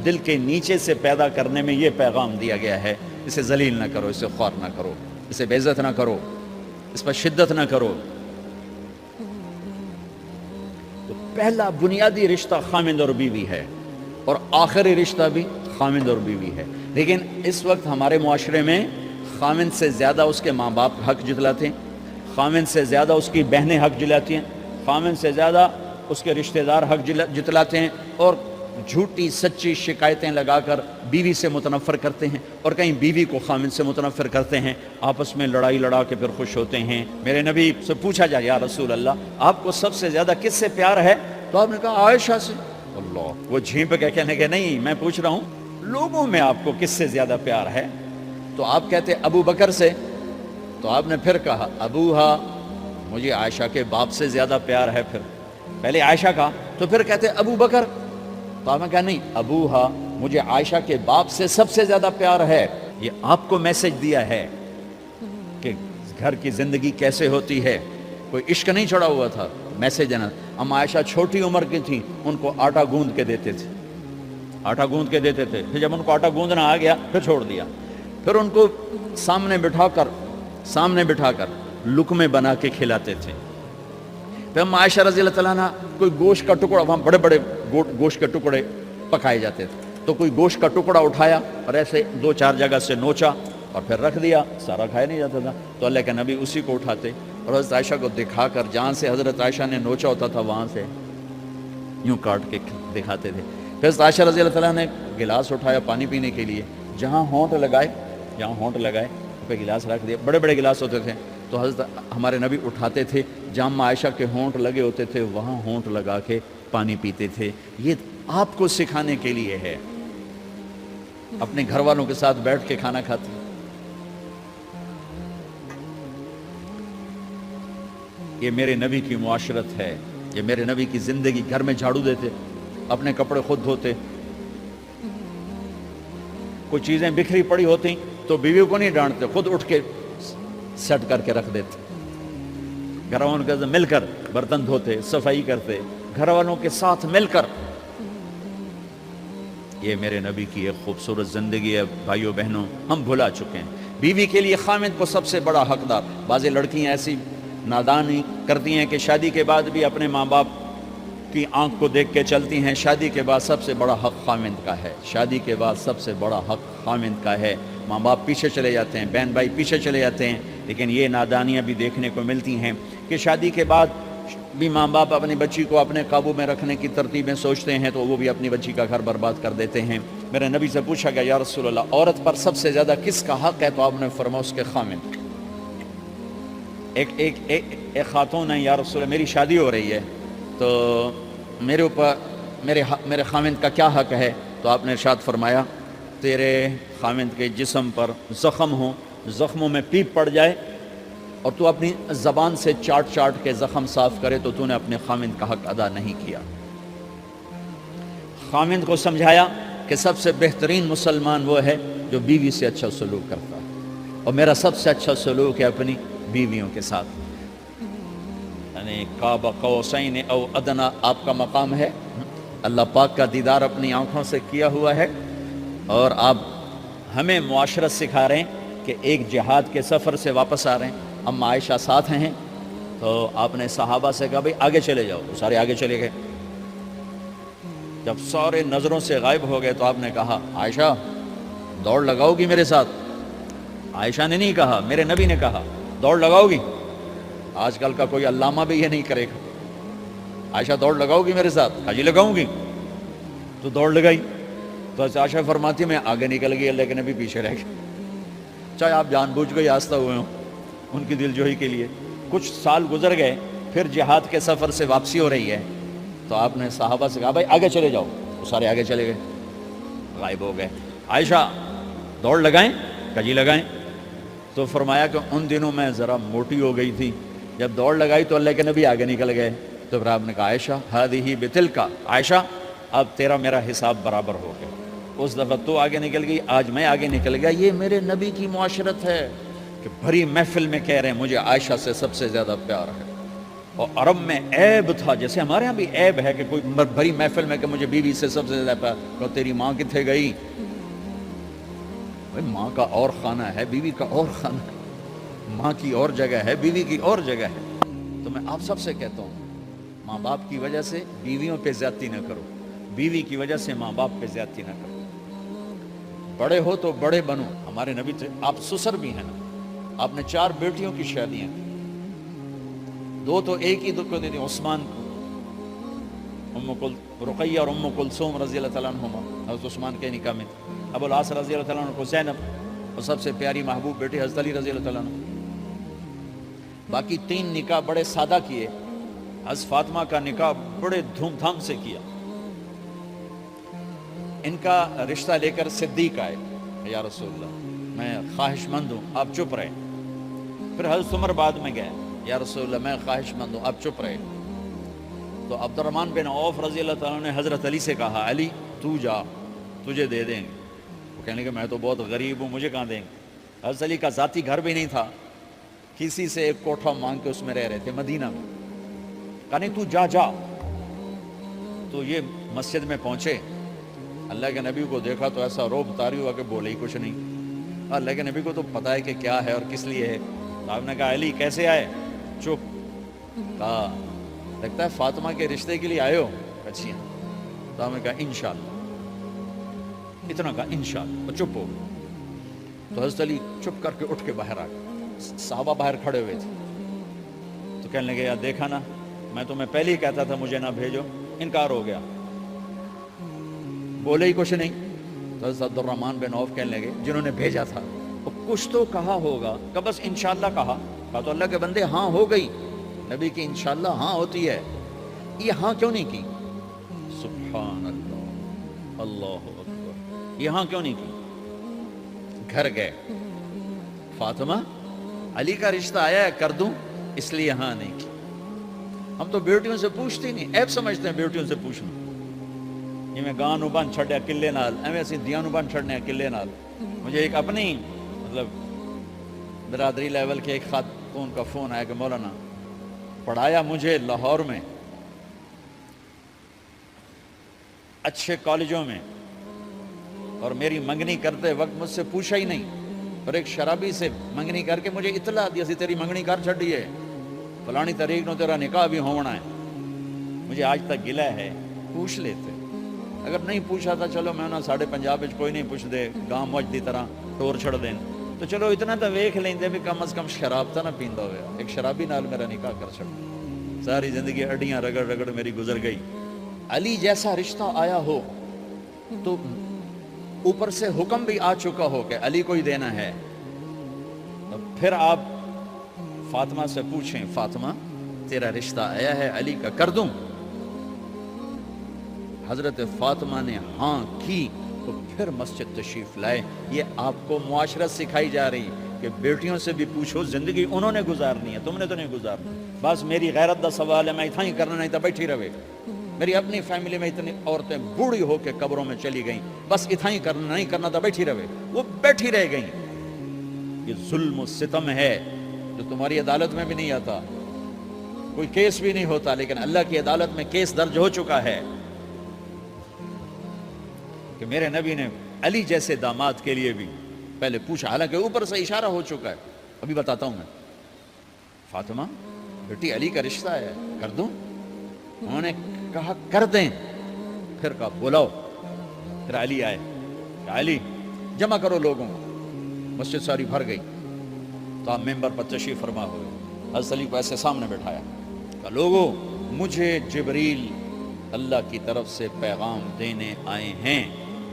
[SPEAKER 1] دل کے نیچے سے پیدا کرنے میں یہ پیغام دیا گیا ہے. اسے ذلیل نہ کرو, اسے خوار نہ کرو, اسے بے عزت نہ کرو, اس پر شدت نہ کرو. تو پہلا بنیادی رشتہ خامند اور بیوی ہے, اور آخری رشتہ بھی خامند اور بیوی ہے. لیکن اس وقت ہمارے معاشرے میں خامند سے زیادہ اس کے ماں باپ حق جتلاتے ہیں, خامند سے زیادہ اس کی بہنیں حق جلاتی ہیں, خامند سے زیادہ اس کے رشتہ دار حق جتلاتے ہیں, اور جھوٹی سچی شکایتیں لگا کر بیوی سے متنفر کرتے ہیں, اور کہیں بیوی کو خامند سے متنفر کرتے ہیں. آپس میں لڑائی لڑا کے پھر خوش ہوتے ہیں. میرے نبی سے پوچھا جائے یا رسول اللہ آپ کو سب سے زیادہ کس سے پیار ہے؟ تو آپ نے کہا عائشہ سے. اللہ, وہ جھینپ کے کہنے کے نہیں, میں پوچھ رہا ہوں لوگوں میں آپ کو کس سے زیادہ پیار ہے؟ تو آپ کہتے ابو بکر سے. تو آپ نے پھر کہا ابوہا, مجھے عائشہ کے باپ سے زیادہ پیار ہے. پھر پہلے عائشہ کا, تو پھر کہتے ابو بکر. تو آپ نے کہا نہیں, ابوہا, مجھے عائشہ کے باپ سے سب سے زیادہ پیار ہے. یہ آپ کو میسج دیا ہے کہ گھر کی زندگی کیسے ہوتی ہے. کوئی عشق نہیں چڑھا ہوا تھا, میسج دینا. ہم عائشہ چھوٹی عمر کی تھیں, ان کو آٹا گوندھ کے دیتے تھے, پھر جب ان کو آٹا گوندھنا آ گیا پھر چھوڑ دیا. پھر ان کو سامنے بٹھا کر لقمے بنا کے کھلاتے تھے. پھر ہم عائشہ رضی اللہ تعالیٰ عنہ کوئی گوشت کا ٹکڑا, وہاں بڑے بڑے گوشت کے ٹکڑے پکائے جاتے تھے, تو کوئی گوشت کا ٹکڑا اٹھایا اور ایسے 2-4 جگہ سے نوچا اور پھر رکھ دیا, سارا کھایا نہیں جاتا تھا. تو اللہ کے نبی اسی کو اٹھاتے اور حضرت عائشہ کو دکھا کر, جہاں سے حضرت عائشہ نے نوچا ہوتا تھا وہاں سے یوں کاٹ کے دکھاتے تھے. پھر حضرت عائشہ رضی اللہ تعالیٰ نے گلاس اٹھایا پانی پینے کے لیے, جہاں ہونٹ لگائے پہ گلاس رکھ دیا. بڑے بڑے گلاس ہوتے تھے, تو حضرت ہمارے نبی اٹھاتے تھے, جہاں عائشہ کے ہونٹ لگے ہوتے تھے وہاں ہونٹ لگا کے پانی پیتے تھے. یہ آپ کو سکھانے کے لیے ہے. اپنے گھر والوں کے ساتھ بیٹھ کے کھانا کھاتے. یہ میرے نبی کی معاشرت ہے, یہ میرے نبی کی زندگی. گھر میں جھاڑو دیتے, اپنے کپڑے خود دھوتے, کوئی چیزیں بکھری پڑی ہوتی تو بیوی کو نہیں ڈانٹتے, خود اٹھ کے سیٹ کر کے رکھ دیتے. گھر والوں کے ساتھ مل کر برتن دھوتے, صفائی کرتے, گھر والوں کے ساتھ مل کر. یہ میرے نبی کی ایک خوبصورت زندگی ہے. بھائیو بہنوں, ہم بھلا چکے ہیں. بیوی کے لیے خامند کو سب سے بڑا حقدار. بعض لڑکیاں ایسی نادانی کرتی ہیں کہ شادی کے بعد بھی اپنے ماں باپ کی آنکھ کو دیکھ کے چلتی ہیں. شادی کے بعد سب سے بڑا حق خامند کا ہے. شادی کے بعد سب سے بڑا حق خامند کا ہے. ماں باپ پیچھے چلے جاتے ہیں, بہن بھائی پیچھے چلے جاتے ہیں. لیکن یہ نادانیاں بھی دیکھنے کو ملتی ہیں کہ شادی کے بعد بھی ماں باپ اپنی بچی کو اپنے قابو میں رکھنے کی ترتیبیں سوچتے ہیں, تو وہ بھی اپنی بچی کا گھر برباد کر دیتے ہیں. میرے نبی سے پوچھا گیا یا رسول اللہ عورت پر سب سے زیادہ کس کا حق ہے؟ تو آپ نے فرمایا اس کے خامند. ایک خاتون ہے, یا رسول اللہ میری شادی ہو رہی ہے تو میرے اوپر میرے خامند کا کیا حق ہے؟ تو آپ نے ارشاد فرمایا تیرے خامند کے جسم پر زخم ہو, زخموں میں پیپ پڑ جائے اور تو اپنی زبان سے چاٹ چاٹ کے زخم صاف کرے تو تو نے اپنے خامند کا حق ادا نہیں کیا۔ خامند کو سمجھایا کہ سب سے بہترین مسلمان وہ ہے جو بیوی سے اچھا سلوک کرتا ہے، اور میرا سب سے اچھا سلوک ہے اپنی بیویوں کے ساتھ، یعنی قاب قوسین او ادنا آپ کا مقام ہے، اللہ پاک کا دیدار اپنی آنکھوں سے کیا ہوا ہے، اور آپ ہمیں معاشرت سکھا رہے ہیں کہ ایک جہاد کے سفر سے واپس آ رہے ہیں، اما عائشہ ساتھ ہیں، تو آپ نے صحابہ سے کہا بھئی آگے چلے جاؤ، تو سارے آگے چلے گئے۔ جب سارے نظروں سے غائب ہو گئے تو آپ نے کہا عائشہ دوڑ لگاؤ گی میرے ساتھ؟ عائشہ نے نہیں کہا، میرے نبی نے کہا دوڑ لگاؤ گی؟ آج کل کا کوئی علامہ بھی یہ نہیں کرے گا، عائشہ دوڑ لگاؤ گی میرے ساتھ؟ کہا جی لگاؤں گی، تو دوڑ لگائی۔ تو عائشہ فرماتی میں آگے نکل گئی، اللہ کے نبی پیچھے رہ گئے، چاہے آپ جان بوجھ کے آستہ ہوئے ہوں ان کی دل جوئی کے لیے۔ کچھ سال گزر گئے، پھر جہاد کے سفر سے واپسی ہو رہی ہے، تو آپ نے صحابہ سے کہا بھائی آگے چلے جاؤ، تو سارے آگے چلے گئے، غائب ہو گئے۔ عائشہ دوڑ لگائیں؟ کہا جی لگائیں۔ تو فرمایا کہ ان دنوں میں ذرا موٹی ہو گئی تھی، جب دوڑ لگائی تو اللہ کے نبی آگے نکل گئے، تو پھر آپ نے کہا عائشہ ہذہ بتلک، عائشہ اب تیرا میرا حساب برابر ہو گیا، اس دفعہ تو آگے نکل گئی، آج میں آگے نکل گیا۔ یہ میرے نبی کی معاشرت ہے کہ بھری محفل میں کہہ رہے ہیں مجھے عائشہ سے سب سے زیادہ پیار ہے۔ اور عرب میں عیب تھا، جیسے ہمارے ہاں بھی عیب ہے کہ کوئی بھری محفل میں کہ مجھے بیوی سے سب سے زیادہ پیار، کہ تیری ماں کتنے گئی؟ ماں کا اور خانہ ہے، بیوی کا اور خانہ ہے، ماں کی اور جگہ ہے، بیوی کی اور جگہ ہے۔ تو میں آپ سب سے کہتا ہوں ماں باپ کی وجہ سے بیویوں پہ زیادتی نہ کرو، بیوی کی وجہ سے ماں باپ پہ زیادتی نہ کرو، بڑے ہو تو بڑے بنو۔ ہمارے نبی تھے، آپ سسر بھی ہیں نا، آپ نے 4 بیٹیوں کی شادیاں کی، 2 تو ایک ہی کو دے دی عثمان کو، رقیہ اور کلثوم رضی اللہ تعالیٰ عنہما، حضرت عثمان کے نکاح میں، ابو العاص رضی اللہ تعالیٰ عنہ کو زینب، اور سب سے پیاری محبوب بیٹی حضرت علی رضی اللہ تعالیٰ عنہ۔ باقی 3 نکاح بڑے سادہ کیے، حضرت فاطمہ کا نکاح بڑے دھوم دھام سے کیا۔ ان کا رشتہ لے کر صدیق آئے، یا رسول اللہ میں خواہش مند ہوں آپ چپ رہے۔ پھر حضرت عمر بعد میں گئے، یا رسول اللہ میں خواہش مند ہوں آپ چپ رہے۔ تو عبد الرحمن بن عوف رضی اللہ تعالیٰ نے حضرت علی سے کہا علی تو جا، تجھے دے دیں گے۔ وہ کہنے کہ میں تو بہت غریب ہوں، مجھے کہاں دیں گے؟ حضرت علی کا ذاتی گھر بھی نہیں تھا، کسی سے ایک کوٹھا مانگ کے اس میں رہ رہے تھے مدینہ میں۔ کہا نہیں تو جا جا۔ تو یہ مسجد میں پہنچے، اللہ کے نبی کو دیکھا تو ایسا روب طاری ہوا کہ بولے ہی کچھ نہیں۔ اللہ کے نبی کو تو پتہ ہے کہ کیا ہے اور کس لیے ہے۔ تو آپ نے کہا علی کیسے آئے؟ چپ۔ کہا لگتا ہے فاطمہ کے رشتے کے لیے آئے ہو؟ اچھی ہیں۔ تو آپ نے کہا انشاءاللہ، اتنا کہا انشاءاللہ، اور چپ ہو۔ تو حضرت علی چپ کر کے اٹھ کے باہر آ گئے، صحابہ باہر کھڑے ہوئے تھے۔ تو کہنے لگے یار دیکھا نا، میں تمہیں پہلے ہی کہتا تھا مجھے نہ بھیجو، انکار ہو گیا، بولے ہی کچھ نہیں۔ تو حضرت عبد الرحمن بن عوف کہنے لگے جنہوں نے بھیجا تھا وہ کچھ تو کہا ہوگا، کہ بس انشاءاللہ کہا تو اللہ کے بندے ہاں ہو گئی، نبی کی انشاءاللہ ہاں ہوتی ہے، یہ ہاں کیوں نہیں کی؟ سبحان اللہ، اللہ اکبر، یہ ہاں کیوں نہیں کی؟ گھر گئے، فاطمہ علی کا رشتہ آیا ہے کر دوں، اس لیے ہاں نہیں کی۔ ہم تو بیٹیوں سے پوچھتے نہیں، عیب سمجھتے ہیں بیٹیوں سے پوچھنا، یہ میں گاں نو بن چھڑیا کلے نال، ایویں سی دیاں نو بن چھڑنے کلے نال۔ مجھے ایک اپنی مطلب برادری لیول کے ایک خاتون کا فون آیا کہ مولانا پڑھایا مجھے لاہور میں اچھے کالجوں میں، اور میری منگنی کرتے وقت مجھ سے پوچھا ہی نہیں، اور ایک شرابی سے منگنی کر کے مجھے اطلاع دیا سی تیری منگنی کر چھڑی ہے، فلانی تاریخ نو تیرا نکاح بھی ہونا ہے۔ مجھے آج تک گلہ ہے، پوچھ لیتے، اگر نہیں پوچھا تھا چلو میں انہاں ساڑھے پنجاب وچ کوئی نہیں پوچھ دے، گاں موج دی طرح ٹور چھڑ دین، تو چلو اتنا تو ویکھ لیندے بھی کم از کم شراب تا نہ پیندا ہویا، ایک شرابی نال میرا نکاح کر چھڑ۔ ساری زندگی اڈیاں رگڑ رگڑ میری گزر گئی۔ علی جیسا رشتہ آیا ہو تو اوپر سے حکم بھی آ چکا ہو کہ علی کو ہی دینا ہے، تو پھر آپ فاطمہ سے پوچھیں فاطمہ تیرا رشتہ آیا ہے علی کا، کر دوں؟ حضرت فاطمہ نے ہاں کی تو پھر مسجد تشریف لائے۔ یہ آپ کو معاشرت سکھائی جا رہی کہ بیٹیوں سے بھی پوچھو زندگی انہوں نے گزارنی ہے، تم نے تو نہیں گزارنی. بس میری غیرت دا سوال ہے، میں اتنا ہی کرنا نہیں تھا بیٹھی رہے. میری اپنی فیملی میں اتنی عورتیں بوڑھی ہو کے قبروں میں چلی گئیں، بس اتنا ہی کرنا نہیں کرنا تھا بیٹھی رہے. وہ بیٹھی رہ گئیں. یہ ظلم و ستم ہے جو تمہاری عدالت میں بھی نہیں آتا، کوئی کیس بھی نہیں ہوتا، لیکن اللہ کی عدالت میں کیس درج ہو چکا ہے کہ میرے نبی نے علی جیسے داماد کے لیے بھی پہلے پوچھا، حالانکہ اوپر سے اشارہ ہو چکا ہے. ابھی بتاتا ہوں میں. فاطمہ بیٹی علی کا رشتہ ہے، کر دوں؟ انہوں نے کہا کر دیں. پھر کہا بلاؤ. پھر علی آئے، کہا علی جمع کرو لوگوں کو. مسجد ساری بھر گئی تو آپ ممبر پر تشریف فرما ہوئے. حضرت علی کو ایسے سامنے بٹھایا، کہا لوگوں مجھے جبریل اللہ کی طرف سے پیغام دینے آئے ہیں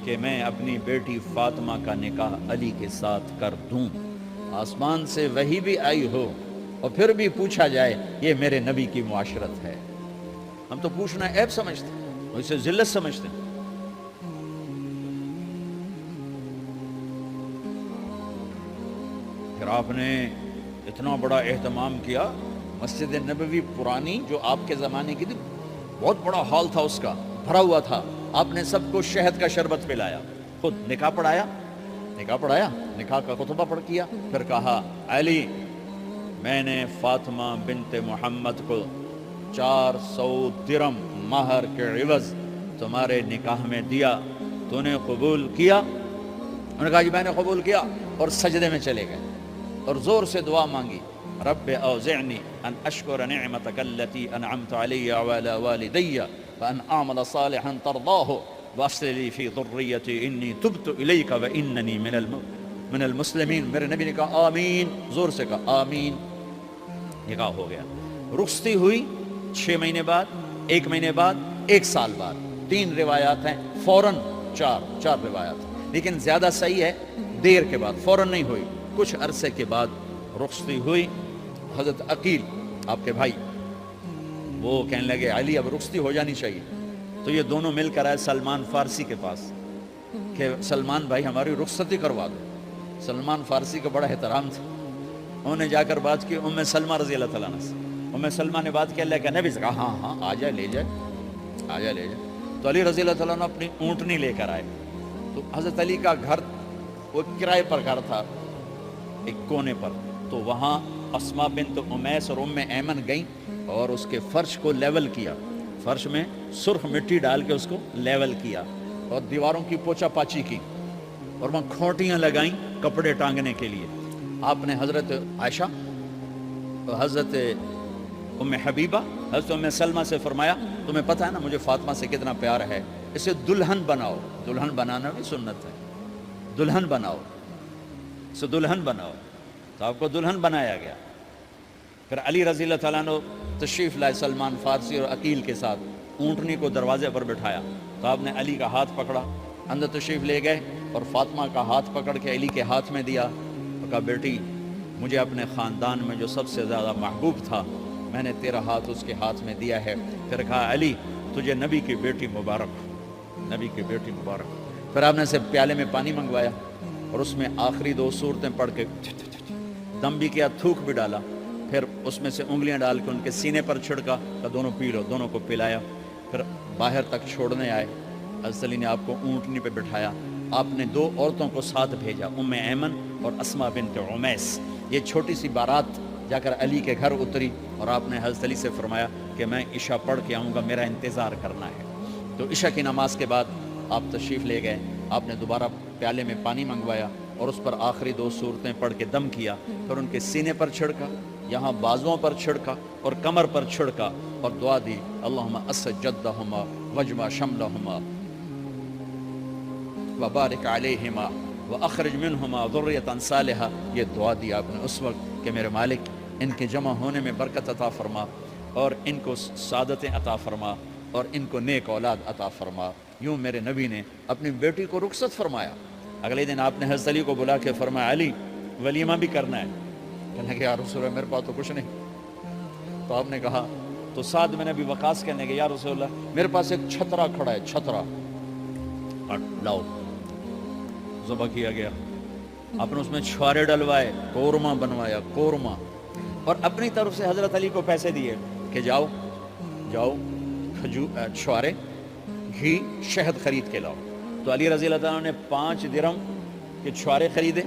[SPEAKER 1] کہ میں اپنی بیٹی فاطمہ کا نکاح علی کے ساتھ کر دوں. آسمان سے وحی بھی آئی ہو اور پھر بھی پوچھا جائے، یہ میرے نبی کی معاشرت ہے. ہم تو پوچھنا عیب سمجھتے ہیں، اسے ذلت سمجھتے ہیں. پھر آپ نے اتنا بڑا اہتمام کیا. مسجد نبوی پرانی جو آپ کے زمانے کی تھی، بہت بڑا ہال تھا، اس کا بھرا ہوا تھا. آپ نے سب کو شہد کا شربت پلایا، خود نکاح پڑھایا، نکاح کا خطبہ پڑھ کیا. پھر کہا علی میں نے فاطمہ بنت محمد کو 400 درم مہر کے عوض تمہارے نکاح میں دیا، تو نے قبول کیا؟ انہوں نے کہا جی میں نے قبول کیا، اور سجدے میں چلے گئے اور زور سے دعا مانگی، رب اوزعنی ان اشکر نعمتک التی انعمت علی وعلی والدی وان اعمل صالحا ترضاہ واصلح لی فی ذریتی انی تبت الیک واننی من المسلمین. میرے نبی نے کہا آمین، زور سے کہا آمین. نکاح ہو گیا. رخصتی ہوئی 6 مہینے بعد، 1 مہینے بعد، 1 سال بعد. 3 روایات ہیں، فوراً 4 روایات، لیکن زیادہ صحیح ہے دیر کے بعد، فوراً نہیں ہوئی. کچھ عرصے کے بعد رخصتی ہوئی. حضرت عقیل آپ کے بھائی وہ کہنے لگے علی اب رخصتی ہو جانی چاہیے. تو یہ دونوں مل کر آئے سلمان فارسی کے پاس کہ سلمان بھائی ہماری رخصتی کروا دو. سلمان فارسی کا بڑا احترام تھا. انہوں نے جا کر بات کی ام سلمہ رضی اللہ تعالیٰ عنہ سے. ام سلمہ نے بات کی اللہ کے نبی سے، کہا ہاں آ جائے لے جائے. تو علی رضی اللہ تعالیٰ عنہ اپنی اونٹنی لے کر آئے. تو حضرت علی کا گھر وہ کرائے پر گھر تھا ایک کونے پر. تو وہاں اسما بنت امیس اور ام ایمن گئیں اور اس کے فرش کو لیول کیا. فرش میں سرخ مٹی ڈال کے اس کو لیول کیا اور دیواروں کی پوچا پاچی کی اور وہاں کھوٹیاں لگائیں کپڑے ٹانگنے کے لیے. آپ نے حضرت عائشہ، حضرت ام حبیبہ، حضرت ام سلمہ سے فرمایا تمہیں پتہ ہے نا مجھے فاطمہ سے کتنا پیار ہے، اسے دلہن بناؤ. دلہن بنانا بھی سنت ہے. دلہن بناؤ، اسے دلہن بناؤ. تو آپ کو دلہن بنایا گیا. پھر علی رضی اللہ تعالیٰ عنہ تشریف لائے سلمان فارسی اور عقیل کے ساتھ. اونٹنی کو دروازے پر بٹھایا تو آپ نے علی کا ہاتھ پکڑا، اندر تشریف لے گئے اور فاطمہ کا ہاتھ پکڑ کے علی کے ہاتھ میں دیا اور کہا بیٹی مجھے اپنے خاندان میں جو سب سے زیادہ محبوب تھا میں نے تیرا ہاتھ اس کے ہاتھ میں دیا ہے. پھر کہا علی تجھے نبی کی بیٹی مبارک ہو، نبی کی بیٹی مبارک ہو. پھر آپ نے سے پیالے میں پانی منگوایا اور اس میں آخری 2 سورتیں پڑھ کے دم بھی کیا، تھوک بھی ڈالا. پھر اس میں سے انگلیاں ڈال کے ان کے سینے پر چھڑکا کہ دونوں پی لو. دونوں کو پلایا. پھر باہر تک چھوڑنے آئے. حضرت علی نے آپ کو اونٹنی پہ بٹھایا. آپ نے 2 عورتوں کو ساتھ بھیجا، ام ایمن اور اسما بنت عمیس. یہ چھوٹی سی بارات جا کر علی کے گھر اتری اور آپ نے حضرت علی سے فرمایا کہ میں عشاء پڑھ کے آؤں گا، میرا انتظار کرنا ہے. تو عشاء کی نماز کے بعد آپ تشریف لے گئے. آپ نے دوبارہ پیالے میں پانی منگوایا اور اس پر آخری 2 سورتیں پڑھ کے دم کیا. پھر ان کے سینے پر چھڑکا، یہاں بازوؤں پر چھڑکا اور کمر پر چھڑکا اور دعا دی اللہم اسد جدہما وجمع شملہما وبارک علیہما واخرج منہما ذریۃ صالحہ. یہ دعا دی آپ نے اس وقت کہ میرے مالک ان کے جمع ہونے میں برکت عطا فرما اور ان کو سعادتیں عطا فرما اور ان کو نیک اولاد عطا فرما. یوں میرے نبی نے اپنی بیٹی کو رخصت فرمایا. اگلے دن آپ نے حضرت علی کو بلا کے فرمایا علی ولیمہ بھی کرنا ہے. کہنے کہ یا رسول اللہ میرے پاس تو کچھ نہیں. تو آپ نے کہا تو سعد بن ابی وقاص کہنے کہ یا رسول اللہ میرے پاس ایک چھترا کھڑا ہے، چھترا لاؤ. ذبح کیا گیا. آپ نے اس میں چھوارے ڈلوائے، قورمہ بنوایا، قورمہ، اور اپنی طرف سے حضرت علی کو پیسے دیے کہ جاؤ چھوارے، گھی، شہد خرید کے لاؤ۔ تو علی رضی اللہ تعالیٰ نے 5 درم کے چھوارے خریدے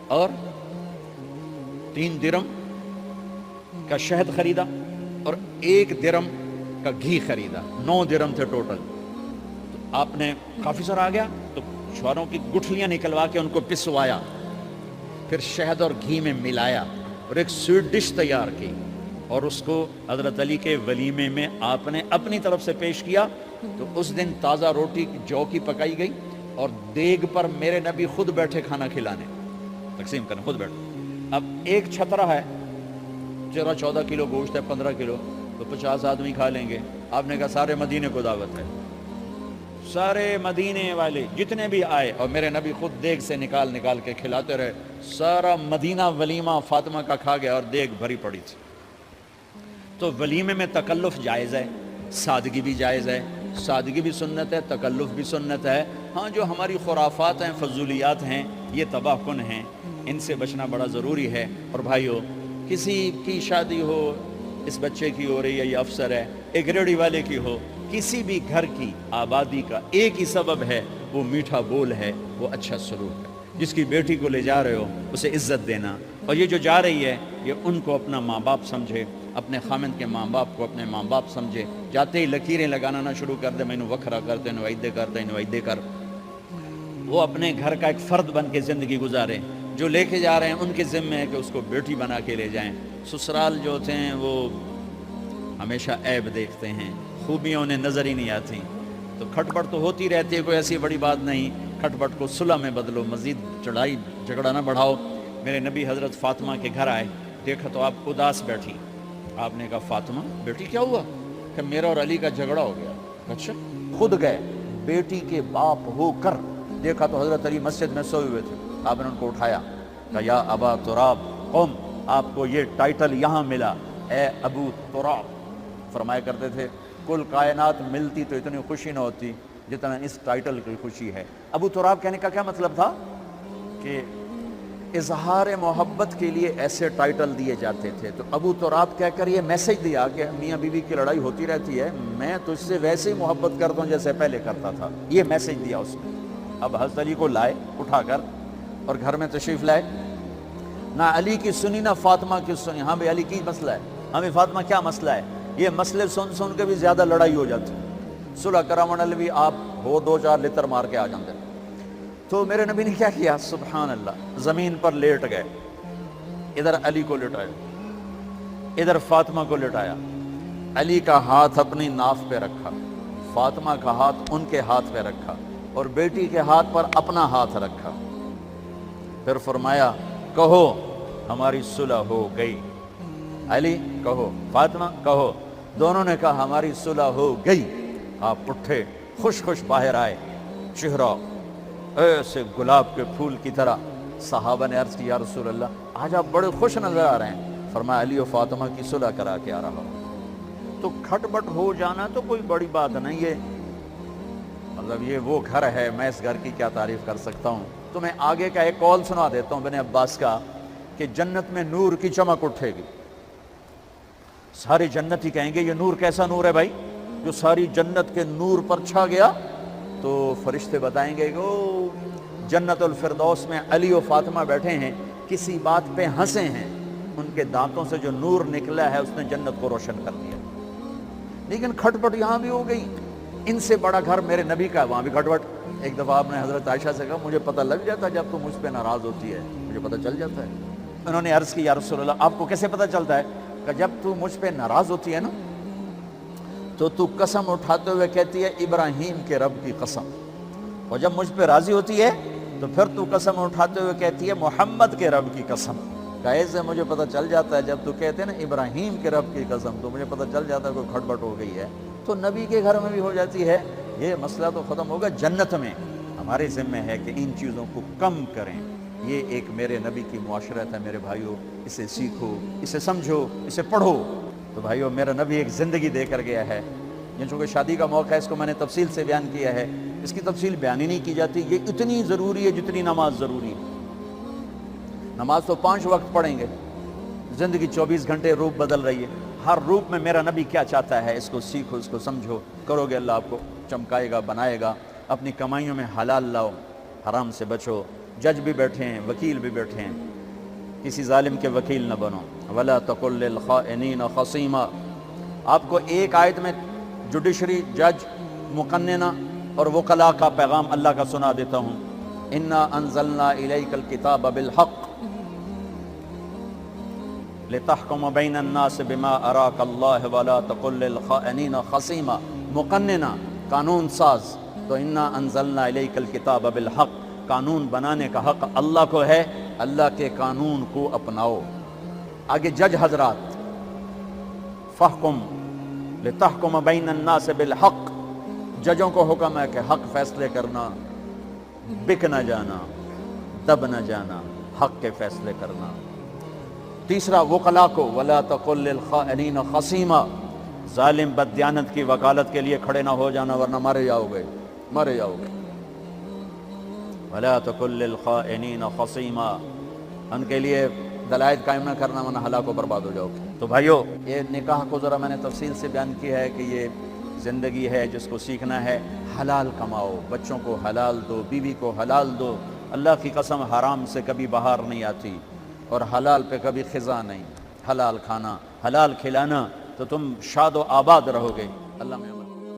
[SPEAKER 1] اور 3 درم کا شہد خریدا اور 1 درم کا گھی خریدا، 9 درم تھے ٹوٹل۔ تو آپ نے کافی سارا آ گیا تو چھواروں کی گٹھلیاں نکلوا کے ان کو پسوایا، پھر شہد اور گھی میں ملایا اور ایک سویٹ ڈش تیار کی، اور اس کو حضرت علی کے ولیمے میں آپ نے اپنی طرف سے پیش کیا۔ تو اس دن تازہ روٹی جو کی پکائی گئی اور دیگ پر میرے نبی خود بیٹھے کھانا کھلانے، تقسیم کرنے خود بیٹھے۔ اب ایک چھترا ہے، 14 کلو گوشت ہے، 15 کلو، تو 50 آدمی کھا لیں گے۔ آپ نے کہا سارے مدینے کو دعوت ہے، سارے مدینے والے جتنے بھی آئے، اور میرے نبی خود دیگ سے نکال کے کھلاتے رہے۔ سارا مدینہ ولیمہ فاطمہ کا کھا گیا اور دیگ بھری پڑی تھی۔ تو ولیمے میں تکلف جائز ہے، سادگی بھی جائز ہے، سادگی بھی سنت ہے، تکلف بھی سنت ہے۔ ہاں جو ہماری خرافات ہیں، فضولیات ہیں، یہ تباہ کن ہیں، ان سے بچنا بڑا ضروری ہے۔ اور بھائیو، کسی کی شادی ہو، اس بچے کی ہو رہی ہے، یہ افسر ہے، ایک ریڑھی والے کی ہو، کسی بھی گھر کی آبادی کا ایک ہی سبب ہے، وہ میٹھا بول ہے، وہ اچھا سلوک ہے۔ جس کی بیٹی کو لے جا رہے ہو اسے عزت دینا، اور یہ جو جا رہی ہے یہ ان کو اپنا ماں باپ سمجھے، اپنے خامند کے ماں باپ کو اپنے ماں باپ سمجھے۔ جاتے ہی لکیریں لگانا نہ شروع کر دے، میں انہوں وکھرا کرتے نویدے کر۔ وہ اپنے گھر کا ایک فرد بن کے زندگی گزاریں۔ جو لے کے جا رہے ہیں ان کے ذمہ ہے کہ اس کو بیٹی بنا کے لے جائیں۔ سسرال جو ہوتے ہیں وہ ہمیشہ عیب دیکھتے ہیں، خوبیاں انہیں نظر ہی نہیں آتی، تو کھٹ پٹ تو ہوتی رہتی ہے، کوئی ایسی بڑی بات نہیں۔ کھٹ پٹ کو صلح میں بدلو، مزید چڑھائی جھگڑا نہ بڑھاؤ۔ میرے نبی حضرت فاطمہ کے گھر آئے، دیکھا تو آپ اداس بیٹھی۔ آپ نے کہا فاطمہ بیٹی کیا ہوا؟ کہ میرا اور علی کا جھگڑا ہو گیا۔ اچھا؟ خود گئے بیٹی کے باپ ہو کر، دیکھا تو حضرت علی مسجد میں سوئے ہوئے تھے۔ آپ نے ان کو اٹھایا، کہا یا ابا تراب قم، آپ کو یہ ٹائٹل یہاں ملا، اے ابو تراب۔ فرمایا کرتے تھے کل کائنات ملتی تو اتنی خوشی نہ ہوتی جتنا اس ٹائٹل کی خوشی ہے۔ ابو تراب کہنے کا کیا مطلب تھا؟ کہ اظہار محبت کے لیے ایسے ٹائٹل دیے جاتے تھے۔ تو ابو تراب کہہ کر یہ میسج دیا کہ میاں بیوی کی لڑائی ہوتی رہتی ہے، میں تجھ سے ویسے ہی محبت کرتا ہوں جیسے پہلے کرتا تھا، یہ میسج دیا اس نے۔ اب حضرت علی کو لائے اٹھا کر اور گھر میں تشریف لائے، نہ علی کی سنی نہ فاطمہ کی سنی۔ ہاں بھائی علی کی مسئلہ ہے، ہمیں فاطمہ کیا مسئلہ ہے؟ یہ مسئلے سن کے بھی زیادہ لڑائی ہو جاتی، صلح کرامن علی آپ ہو 2-4 لتر مار کے آ جاتے۔ تو میرے نبی نے کیا کیا؟ سبحان اللہ، زمین پر لیٹ گئے، ادھر علی کو لٹایا، ادھر فاطمہ کو لٹایا، علی کا ہاتھ اپنی ناف پہ رکھا، فاطمہ کا ہاتھ ان کے ہاتھ پہ رکھا، اور بیٹی کے ہاتھ پر اپنا ہاتھ رکھا۔ پھر فرمایا کہو ہماری صلح ہو گئی، علی کہو، فاطمہ کہو۔ دونوں نے کہا ہماری صلح ہو گئی۔ آپ اٹھے، خوش باہر آئے، چہرہ ایسے گلاب کے پھول کی طرح۔ صحابہ نے عرض کی یا رسول اللہ آج آپ بڑے خوش نظر آ رہے ہیں۔ فرمایا علی و فاطمہ کی صلح کرا کے آ رہا ہوں۔ تو کھٹ بٹ ہو جانا تو کوئی بڑی بات نہیں ہے، مطلب یہ وہ گھر ہے، میں اس گھر کی کیا تعریف کر سکتا ہوں۔ تو میں آگے کا ایک قول سنا دیتا ہوں ابن عباس کا، کہ جنت میں نور کی چمک اٹھے گی، سارے جنتی کہیں گے یہ نور کیسا نور ہے بھائی جو ساری جنت کے نور پر چھا گیا؟ تو فرشتے بتائیں گے کہ او جنت الفردوس میں علی و فاطمہ بیٹھے ہیں، کسی بات پہ ہنسے ہیں، ان کے دانتوں سے جو نور نکلا ہے اس نے جنت کو روشن کر دیا۔ لیکن کھٹ پٹ یہاں بھی ہو گئی، ان سے بڑا گھر میرے نبی کا ہے، وہاں بھی کھٹ پٹ۔ ایک دفعہ آپ نے حضرت عائشہ سے کہا مجھے پتہ لگ جاتا جب تو مجھ پہ ناراض ہوتی ہے، مجھے پتہ چل جاتا ہے۔ انہوں نے عرض کی یا رسول اللہ آپ کو کیسے پتہ چلتا ہے؟ کہ جب تو مجھ پہ ناراض ہوتی ہے نا تو قسم اٹھاتے ہوئے کہتی ہے ابراہیم کے رب کی قسم، اور جب مجھ پہ راضی ہوتی ہے تو پھر تو قسم اٹھاتے ہوئے کہتی ہے محمد کے رب کی قسم۔ ایسے مجھے پتہ چل جاتا ہے جب تو کہتے ہیں نا ابراہیم کے رب کی قسم تو مجھے پتہ چل جاتا ہے کوئی کھٹ بٹ ہو گئی ہے۔ تو نبی کے گھر میں بھی ہو جاتی ہے، یہ مسئلہ تو ختم ہوگا۔ جنت میں ہمارے ذمہ ہے کہ ان چیزوں کو کم کریں۔ یہ ایک میرے نبی کی معاشرت ہے میرے بھائیوں، اسے سیکھو، اسے سمجھو، اسے پڑھو۔ تو بھائیوں میرا نبی ایک زندگی دے کر گیا ہے، یہ چونکہ شادی کا موقع ہے اس کو میں نے تفصیل سے بیان کیا ہے، اس کی تفصیل بیان ہی نہیں کی جاتی۔ یہ اتنی ضروری ہے جتنی نماز ضروری ہے۔ نماز تو 5 وقت پڑھیں گے، زندگی 24 گھنٹے روپ بدل رہی ہے، ہر روپ میں میرا نبی کیا چاہتا ہے اس کو سیکھو، اس کو سمجھو، کرو گے اللہ آپ کو چمکائے گا، بنائے گا۔ اپنی کمائیوں میں حلال لاؤ، حرام سے بچو۔ جج بھی بیٹھے ہیں، وکیل بھی بیٹھے ہیں، کسی ظالم کے وکیل نہ بنو۔ وَلَا تَقُلْ لِلْخَائِنِينَ خَصِيمًا۔ آپ کو ایک آیت میں جوڈیشری، جج، مقننہ اور وکلاء کا پیغام اللہ کا سنا دیتا ہوں۔ اِنَّا أَنزَلْنَا إِلَيْكَ الْكِتَابَ بِالْحَقِّ لِتَحْكُمَ بَيْنَ النَّاسِ بِمَا أَرَاكَ اللَّهُ وَلَا تَقُلْ لِلْخَائِنِينَ خَصِيمًا۔ مقننہ، قانون ساز۔ تو اِنَّا أَنزَلْنَا إِلَيْكَ الْكِتَابَ بِالْحَقِّ، قانون بنانے کا حق اللہ کو ہے، اللہ کے قانون کو اپناؤ۔ آگے جج حضرات، فَحْكُمْ لِتَحْكُمَ بَيْنَ النَّاسِ بِالْحَقِّ، ججوں کو حکم ہے کہ حق فیصلے کرنا، بک نہ جانا، دب نہ جانا، حق کے فیصلے کرنا۔ تیسرا وکلاء کو، وَلَا تَقُلْ لِلْخَائِنِينَ خَصِيمًا، ظالم بددیانت کی وکالت کے لیے کھڑے نہ ہو جانا ورنہ مارے جاؤ گے، مارے جاؤ گے۔ وَلَا تَقُلْ لِلْخَائِنِينَ خَصِيمًا، ان کے لیے دلائل قائم نہ کرنا ورنہ ہلاک و برباد ہو جاؤ گے۔ تو بھائیو، یہ نکاح کو ذرا میں نے تفصیل سے بیان کیا ہے کہ یہ زندگی ہے جس کو سیکھنا ہے۔ حلال کماؤ، بچوں کو حلال دو، بیوی کو حلال دو۔ اللہ کی قسم حرام سے کبھی بہار نہیں آتی اور حلال پہ کبھی خزاں نہیں۔ حلال کھانا، حلال کھلانا، تو تم شاد و آباد رہو گے۔ اللہ میں